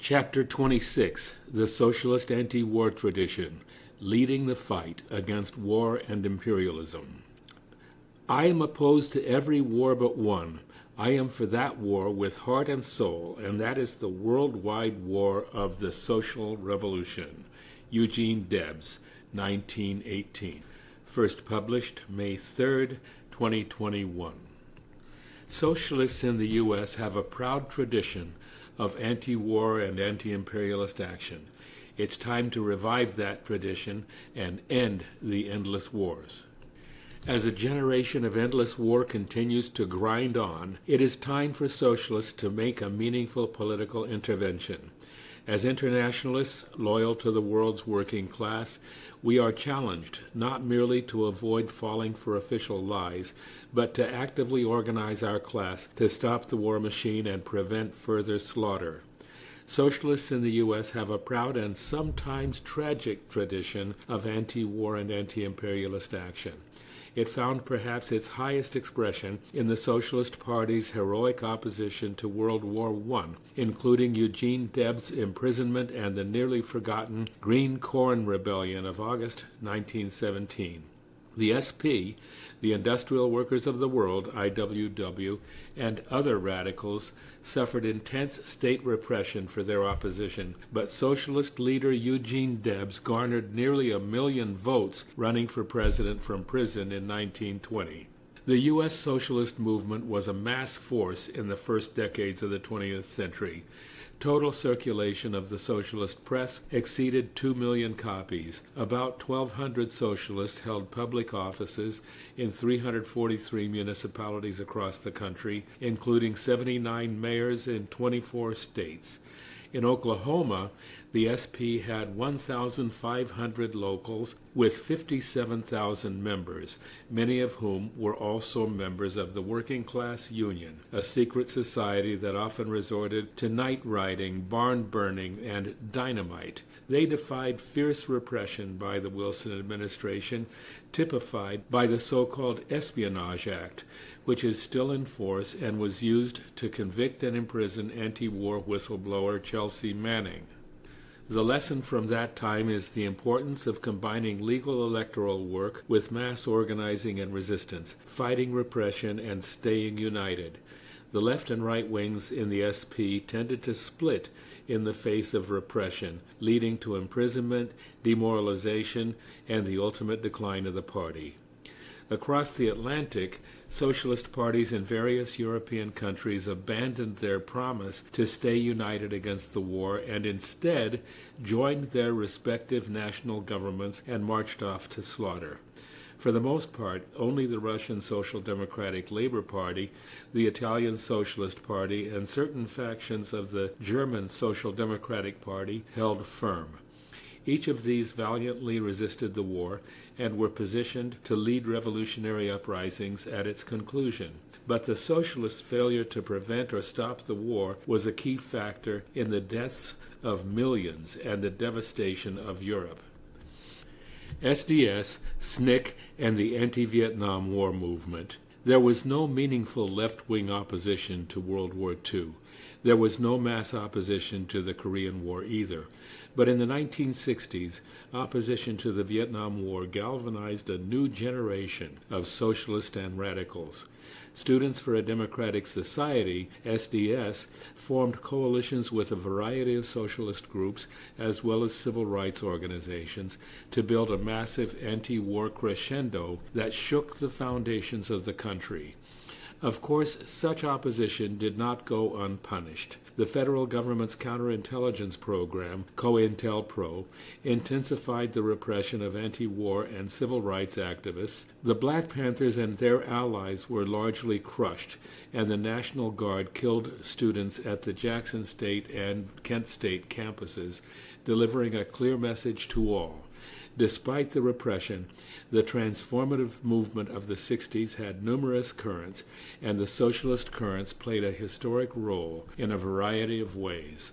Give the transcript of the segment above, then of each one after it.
Chapter 26, The Socialist Anti-War Tradition, Leading the Fight Against War and Imperialism. I am opposed to every war but one. I am for that war with heart and soul, and that is the worldwide war of the social revolution. Eugene Debs, 1918. First published May 3, 2021. Socialists in the U.S. have a proud tradition of anti-war and anti-imperialist action. It's time to revive that tradition and end the endless wars. As a generation of endless war continues to grind on, it is time for socialists to make a meaningful political intervention. As internationalists loyal to the world's working class, we are challenged not merely to avoid falling for official lies, but to actively organize our class to stop the war machine and prevent further slaughter. Socialists in the U.S. have a proud and sometimes tragic tradition of anti-war and anti-imperialist action. It found perhaps its highest expression in the Socialist Party's heroic opposition to World War I, including Eugene Debs' imprisonment and the nearly forgotten Green Corn Rebellion of August 1917. The SP, the Industrial Workers of the World, IWW, and other radicals suffered intense state repression for their opposition, but socialist leader Eugene Debs garnered nearly 1 million votes running for president from prison in 1920. The U.S. socialist movement was a mass force in the first decades of the 20th century. Total circulation of the socialist press exceeded 2 million copies. About 1,200 socialists held public offices in 343 municipalities across the country, including 79 mayors in 24 states. In Oklahoma, the SP had 1,500 locals with 57,000 members, many of whom were also members of the Working Class Union, a secret society that often resorted to night riding, barn burning, and dynamite. They defied fierce repression by the Wilson administration, typified by the so-called Espionage Act, which is still in force and was used to convict and imprison anti-war whistleblower Chelsea Manning. The lesson from that time is the importance of combining legal electoral work with mass organizing and resistance, fighting repression and staying united. The left and right wings in the SP tended to split in the face of repression, leading to imprisonment, demoralization, and the ultimate decline of the party. Across the Atlantic, socialist parties in various European countries abandoned their promise to stay united against the war and instead joined their respective national governments and marched off to slaughter. For the most part, only the Russian Social Democratic Labor Party, the Italian Socialist Party, and certain factions of the German Social Democratic Party held firm. Each of these valiantly resisted the war and were positioned to lead revolutionary uprisings at its conclusion. But the socialists' failure to prevent or stop the war was a key factor in the deaths of millions and the devastation of Europe. SDS, SNCC, and the anti-Vietnam War movement. There was no meaningful left-wing opposition to World War II. There was no mass opposition to the Korean War either. But in the 1960s, opposition to the Vietnam War galvanized a new generation of socialists and radicals. Students for a Democratic Society, SDS, formed coalitions with a variety of socialist groups as well as civil rights organizations to build a massive anti-war crescendo that shook the foundations of the country. Of course, such opposition did not go unpunished. The federal government's counterintelligence program, COINTELPRO, intensified the repression of anti-war and civil rights activists. The Black Panthers and their allies were largely crushed, and the National Guard killed students at the Jackson State and Kent State campuses, delivering a clear message to all. Despite the repression, the transformative movement of the 60s had numerous currents, and the socialist currents played a historic role in a variety of ways.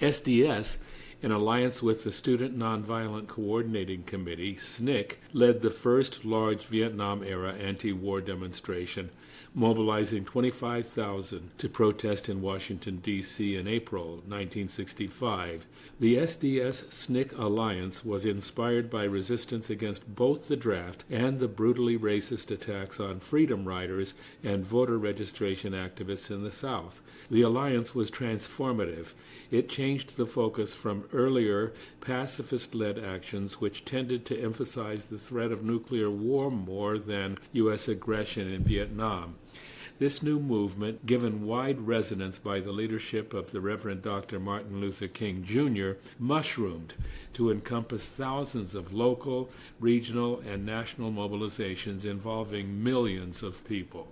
SDS, in alliance with the Student Nonviolent Coordinating Committee, SNCC, led the first large Vietnam-era anti-war demonstration, mobilizing 25,000 to protest in Washington, D.C. in April 1965. The SDS-SNCC alliance was inspired by resistance against both the draft and the brutally racist attacks on freedom riders and voter registration activists in the South. The alliance was transformative. It changed the focus from earlier pacifist-led actions which tended to emphasize the threat of nuclear war more than U.S. aggression in Vietnam. This new movement, given wide resonance by the leadership of the Reverend Dr. Martin Luther King Jr., mushroomed to encompass thousands of local, regional, and national mobilizations involving millions of people.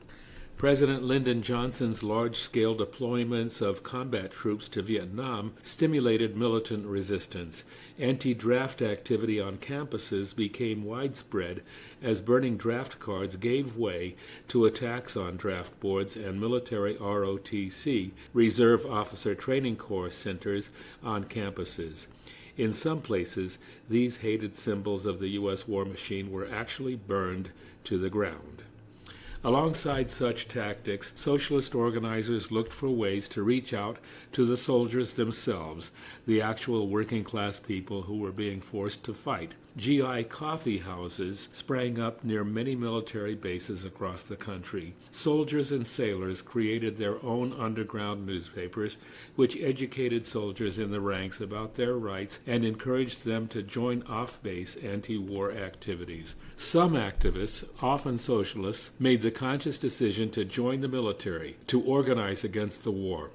President Lyndon Johnson's large-scale deployments of combat troops to Vietnam stimulated militant resistance. Anti-draft activity on campuses became widespread as burning draft cards gave way to attacks on draft boards and military ROTC, Reserve Officer Training Corps centers, on campuses. In some places, these hated symbols of the U.S. war machine were actually burned to the ground. Alongside such tactics, socialist organizers looked for ways to reach out to the soldiers themselves, the actual working-class people who were being forced to fight. GI coffee houses sprang up near many military bases across the country. Soldiers and sailors created their own underground newspapers, which educated soldiers in the ranks about their rights and encouraged them to join off-base anti-war activities. Some activists, often socialists, made the conscious decision to join the military, to organize against the war,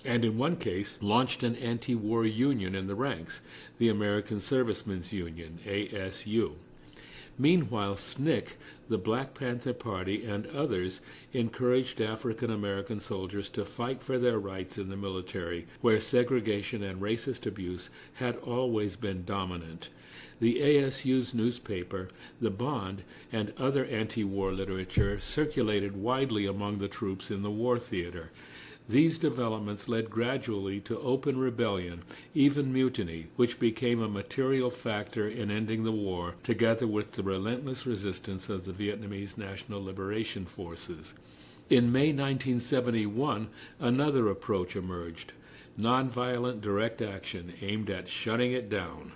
and in one case launched an anti-war union in the ranks, the American Servicemen's Union, ASU. Meanwhile, SNCC, the Black Panther Party, and others encouraged African American soldiers to fight for their rights in the military, where segregation and racist abuse had always been dominant. The ASU's newspaper, The Bond, and other anti-war literature circulated widely among the troops in the war theater. These developments led gradually to open rebellion, even mutiny, which became a material factor in ending the war, together with the relentless resistance of the Vietnamese National Liberation Forces. In May 1971, another approach emerged: nonviolent direct action aimed at shutting it down.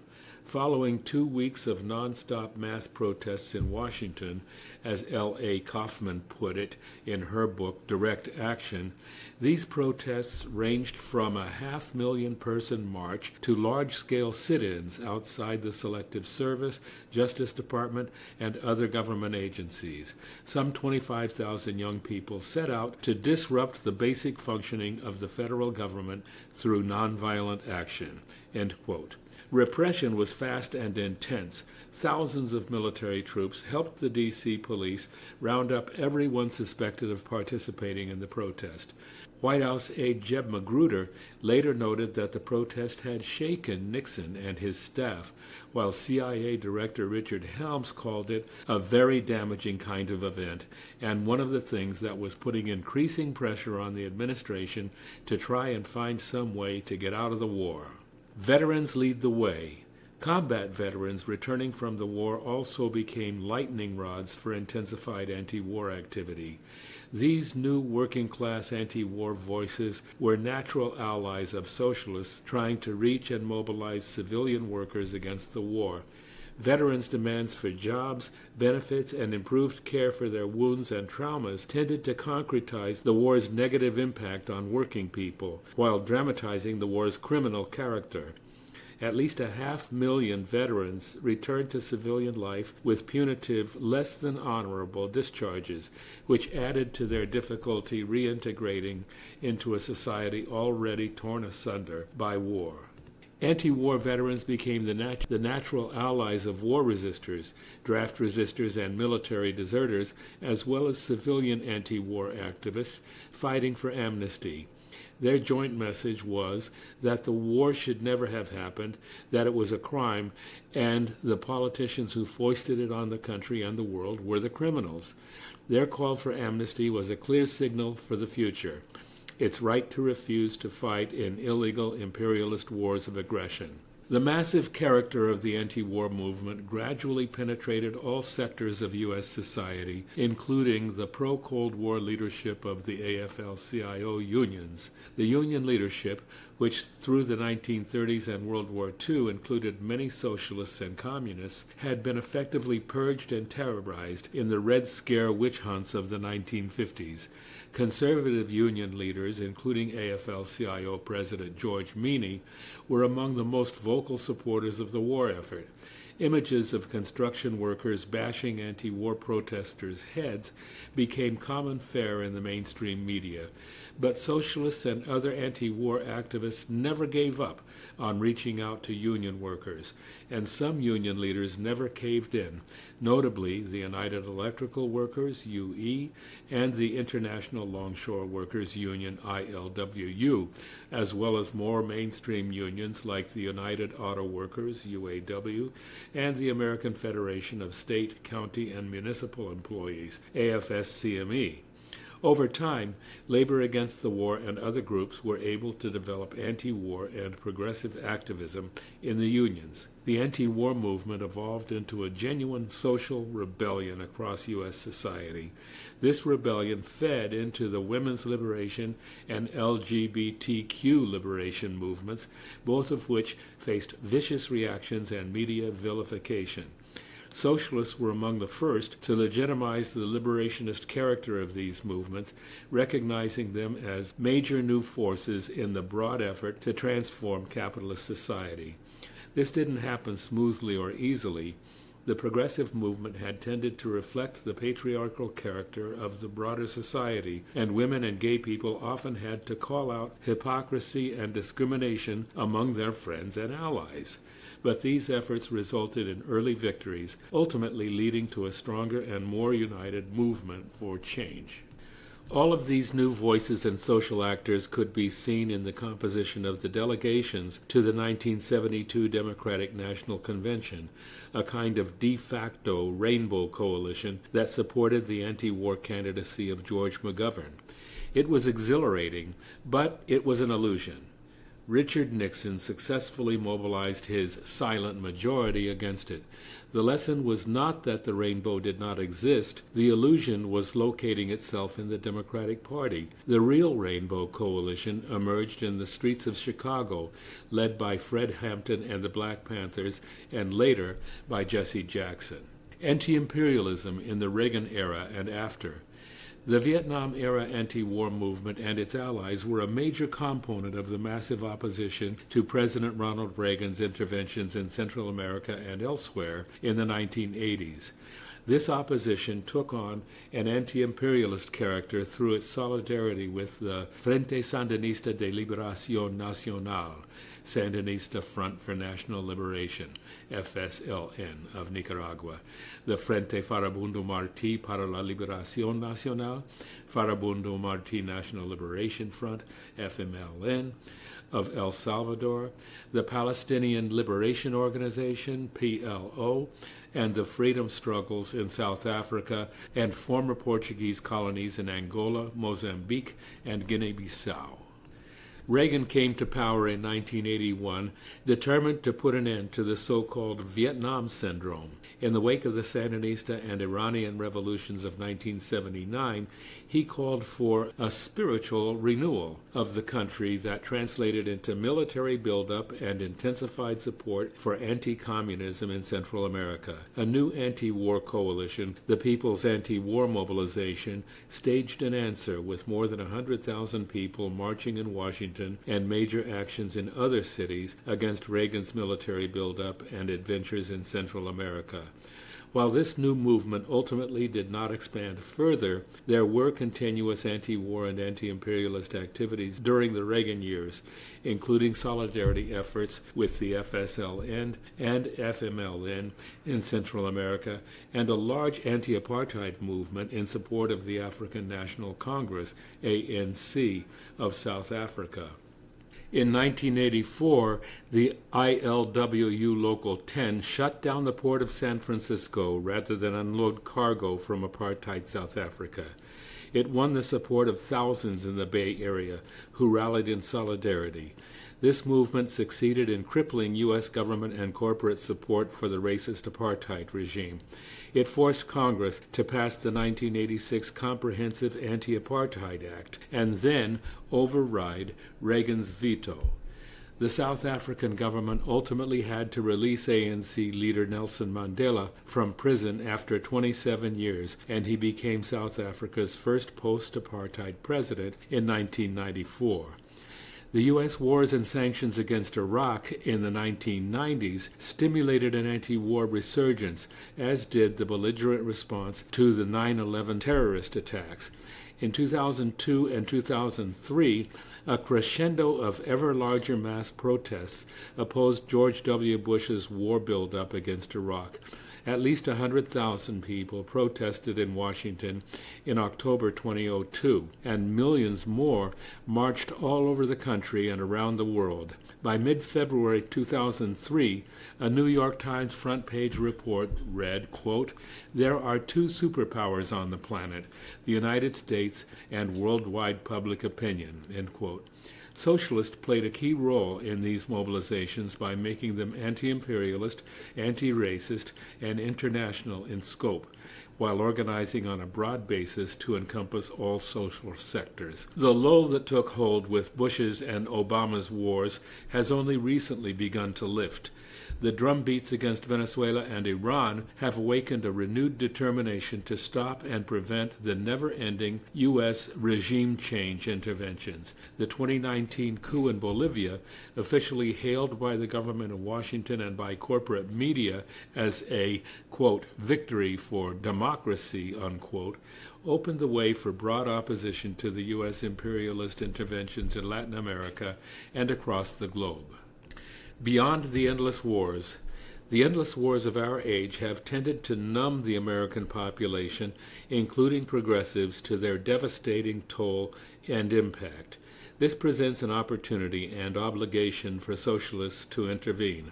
Following 2 weeks of nonstop mass protests in Washington, as L.A. Kaufman put it in her book Direct Action, these protests ranged from a 500,000-person march to large-scale sit-ins outside the Selective Service, Justice Department, and other government agencies. Some 25,000 young people set out to disrupt the basic functioning of the federal government through nonviolent action." End quote. Repression was fast and intense. Thousands of military troops helped the D.C. police round up everyone suspected of participating in the protest. White House aide Jeb Magruder later noted that the protest had shaken Nixon and his staff, while CIA Director Richard Helms called it a very damaging kind of event and one of the things that was putting increasing pressure on the administration to try and find some way to get out of the war. Veterans lead the way. Combat veterans returning from the war also became lightning rods for intensified anti-war activity. These new working-class anti-war voices were natural allies of socialists trying to reach and mobilize civilian workers against the war. Veterans' demands for jobs, benefits, and improved care for their wounds and traumas tended to concretize the war's negative impact on working people, while dramatizing the war's criminal character. At least 500,000 veterans returned to civilian life with punitive, less than honorable discharges, which added to their difficulty reintegrating into a society already torn asunder by war. Anti-war veterans became the natural allies of war resistors, draft resistors, and military deserters, as well as civilian anti-war activists fighting for amnesty. Their joint message was that the war should never have happened, that it was a crime, and the politicians who foisted it on the country and the world were the criminals. Their call for amnesty was a clear signal for the future: its right to refuse to fight in illegal imperialist wars of aggression. The massive character of the anti-war movement gradually penetrated all sectors of U.S. society, including the pro-Cold War leadership of the AFL-CIO unions. The union leadership, which through the 1930s and World War II included many socialists and communists, had been effectively purged and terrorized in the Red Scare witch hunts of the 1950s. Conservative union leaders, including AFL-CIO President George Meany, were among the most vocal supporters of the war effort. Images of construction workers bashing anti-war protesters' heads became common fare in the mainstream media, but socialists and other anti-war activists never gave up on reaching out to union workers, and some union leaders never caved in, notably the United Electrical Workers, UE, and the International Longshore Workers Union, ILWU, as well as more mainstream unions like the United Auto Workers, UAW, and the American Federation of State, County, and Municipal Employees, AFS-CME. Over time, Labor Against the War and other groups were able to develop anti-war and progressive activism in the unions. The anti-war movement evolved into a genuine social rebellion across U.S. society. This rebellion fed into the women's liberation and LGBTQ liberation movements, both of which faced vicious reactions and media vilification. Socialists were among the first to legitimize the liberationist character of these movements, recognizing them as major new forces in the broad effort to transform capitalist society. This didn't happen smoothly or easily. The progressive movement had tended to reflect the patriarchal character of the broader society, and women and gay people often had to call out hypocrisy and discrimination among their friends and allies. But these efforts resulted in early victories, ultimately leading to a stronger and more united movement for change. All of these new voices and social actors could be seen in the composition of the delegations to the 1972 Democratic National Convention, a kind of de facto rainbow coalition that supported the anti-war candidacy of George McGovern. It was exhilarating, but it was an illusion. Richard Nixon successfully mobilized his silent majority against it. The lesson was not that the rainbow did not exist. The illusion was locating itself in the Democratic Party. The real rainbow coalition emerged in the streets of Chicago, led by Fred Hampton and the Black Panthers, and later by Jesse Jackson. Anti-imperialism in the Reagan era and after. The Vietnam-era anti-war movement and its allies were a major component of the massive opposition to President Ronald Reagan's interventions in Central America and elsewhere in the 1980s. This opposition took on an anti-imperialist character through its solidarity with the Frente Sandinista de Liberación Nacional, Sandinista Front for National Liberation, FSLN, of Nicaragua, the Frente Farabundo Martí para la Liberación Nacional, Farabundo Martí National Liberation Front, FMLN, of El Salvador, the Palestinian Liberation Organization, PLO, and the freedom struggles in South Africa and former Portuguese colonies in Angola, Mozambique, and Guinea-Bissau. Reagan came to power in 1981, determined to put an end to the so-called Vietnam Syndrome. In the wake of the Sandinista and Iranian revolutions of 1979, he called for a spiritual renewal of the country that translated into military buildup and intensified support for anti-communism in Central America. A new anti-war coalition, the People's Anti-War Mobilization, staged an answer with more than 100,000 people marching in Washington and major actions in other cities against Reagan's military buildup and adventures in Central America. While this new movement ultimately did not expand further, there were continuous anti-war and anti-imperialist activities during the Reagan years, including solidarity efforts with the FSLN and FMLN in Central America, and a large anti-apartheid movement in support of the African National Congress, ANC, of South Africa. In 1984, the ILWU Local 10 shut down the port of San Francisco rather than unload cargo from apartheid South Africa. It won the support of thousands in the Bay Area who rallied in solidarity. This movement succeeded in crippling U.S. government and corporate support for the racist apartheid regime. It forced Congress to pass the 1986 Comprehensive Anti-Apartheid Act and then override Reagan's veto. The South African government ultimately had to release ANC leader Nelson Mandela from prison after 27 years, and he became South Africa's first post-apartheid president in 1994. The U.S. wars and sanctions against Iraq in the 1990s stimulated an anti-war resurgence, as did the belligerent response to the 9/11 terrorist attacks. In 2002 and 2003, a crescendo of ever larger mass protests opposed George W. Bush's war buildup against Iraq. At least 100,000 people protested in Washington in October 2002, and millions more marched all over the country and around the world. By mid-February 2003, a New York Times front-page report read, quote, "There are two superpowers on the planet, the United States and worldwide public opinion," end quote. Socialists played a key role in these mobilizations by making them anti-imperialist, anti-racist, and international in scope, while organizing on a broad basis to encompass all social sectors. The lull that took hold with Bush's and Obama's wars has only recently begun to lift. The drumbeats against Venezuela and Iran have awakened a renewed determination to stop and prevent the never-ending U.S. regime change interventions. The 2019 coup in Bolivia, officially hailed by the government of Washington and by corporate media as a, quote, victory for democracy, unquote, opened the way for broad opposition to the U.S. imperialist interventions in Latin America and across the globe. Beyond the endless wars of our age have tended to numb the American population, including progressives, to their devastating toll and impact. This presents an opportunity and obligation for socialists to intervene.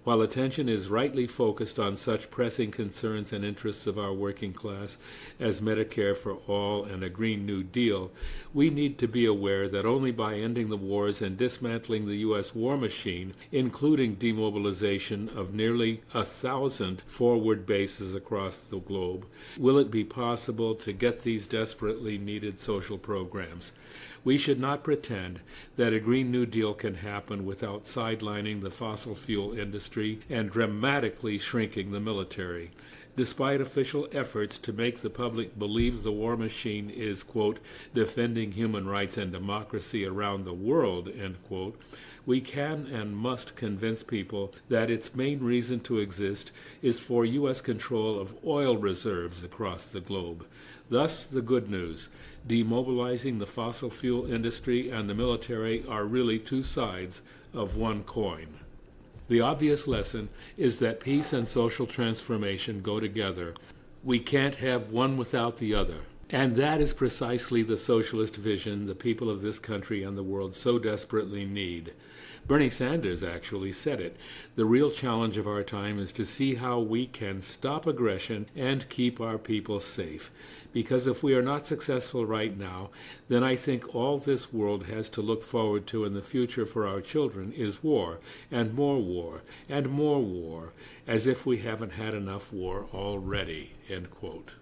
While attention is rightly focused on such pressing concerns and interests of our working class as Medicare for all and a Green New Deal, we need to be aware that only by ending the wars and dismantling the U.S. war machine, including demobilization of nearly 1,000 forward bases across the globe, will it be possible to get these desperately needed social programs. We should not pretend that a Green New Deal can happen without sidelining the fossil fuel industry and dramatically shrinking the military. Despite official efforts to make the public believe the war machine is, quote, defending human rights and democracy around the world, end quote, we can and must convince people that its main reason to exist is for U.S. control of oil reserves across the globe. Thus, the good news: demobilizing the fossil fuel industry and the military are really two sides of one coin. The obvious lesson is that peace and social transformation go together. We can't have one without the other. And that is precisely the socialist vision the people of this country and the world so desperately need. Bernie Sanders actually said it. The real challenge of our time is to see how we can stop aggression and keep our people safe. Because if we are not successful right now, then I think all this world has to look forward to in the future for our children is war, and more war, and more war, as if we haven't had enough war already, end quote.